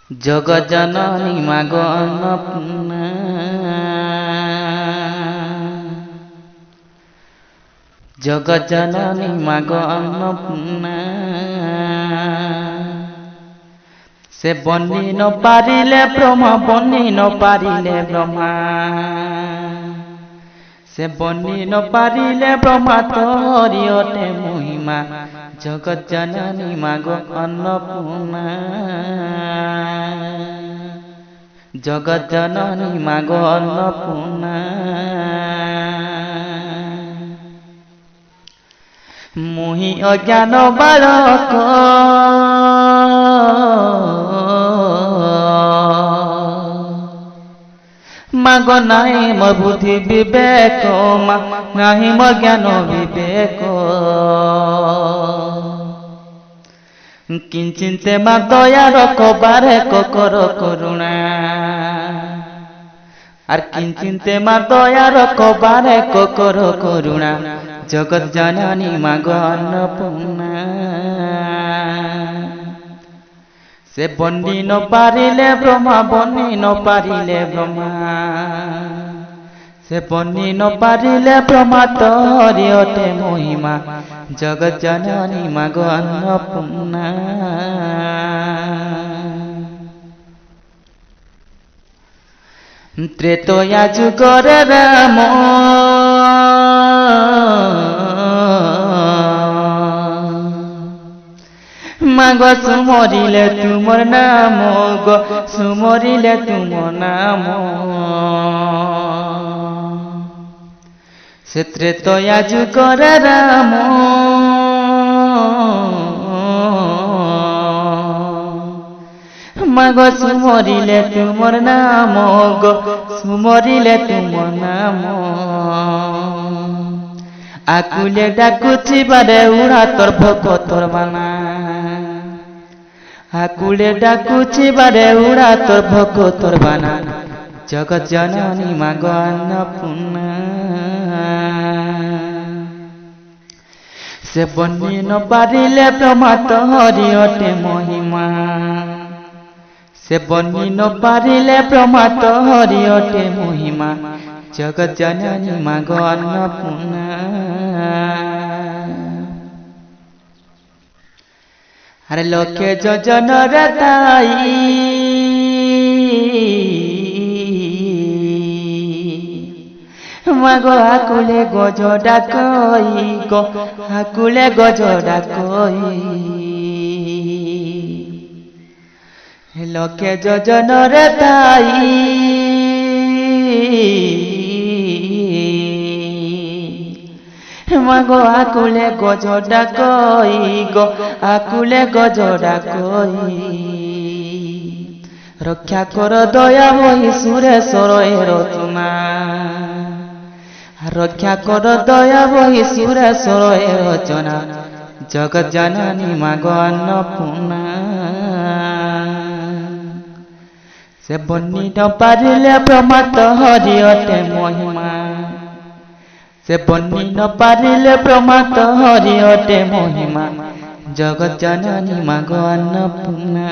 জগজ্জননী মাগো অন্নপূর্ণা, জগজ্জননী মাগো অন্নপূর্ণা। সে বনি ন পারিলে ব্রহ্মা, বনি ন পারিলে ব্রহ্মা, সে বনি ন পারিলে ব্রহ্মা, তোরি অটে মহিমা। জগজ্জননী মাগো অন্নপূর্ণা, জগজ্জননী মাগো অন্নপূর্ণা। মুহি অজ্ঞান বালক, মাগো নাই মো বুদ্ধি বিবেক, নাহি মো জ্ঞান বিবেক। কিঞ্চিতে মা দয়ার কবারে কর করুণা, আর কিঞ্চিতে মা দয়ার কবারে কর করুণা। জগজ্জননী মাগো অন্নপূর্ণা, সে বনি ন পারিলে ব্রহ্মা, বনি ন পারিলে ব্রহ্মা, সে বনি ন পারিলে ব্রহ্মা, তোরি অটে মহিমা। জগজ্জননী মাগো অন্নপূর্ণা। ত্রেতয়া যুগরে রাম, মাগো সুমরিলে তুমর নাম, গো সুমরিলে তুমর নাম। সে ত্রেতয়া যুগরে রাম, মাগো সুমরিলে তুমর নাম, গো সুমরিলে তুমর নাম। আকুলে ডাকুছি বারে উড়া তোর ভকতর বানা, আকুলে ডাকুছি বারে উড়া তোর ভকতর বানা। জগজ্জননী মাগো অন্নপূর্ণা, সে বনি ন পারিলে ব্রহ্মা, তোরি অটে মহিমা। সে বনি ন পারিলে ব্রহ্মা, তোরি অটে মহিমা। জগজ্জননী মাগো অন্নপূর্ণা। আরে লোকে যোজনর তাই, মাগো আকুলে গজ ডাকই, গো আকুলে গজ ডাকই। লোকে যোজনর তাই, মাগো আকুলে গজ ডাকই, গো আকুলে গজ ডাকই। রক্ষা কর দয়া বহি সুরেশ্বর এ রচনা, রক্ষা কর দয়া বহি সুরেশ্বর এ রচনা। জগজ্জননী মাগো অন্নপূর্ণা, সে বনি ন পারিলে ব্রহ্মা, তোরি অটে মহিমা। সে বনি ন পারিলে ব্রহ্মা, তোরি অটে মহিমা। জগজ্জননী মাগো অন্নপূর্ণা।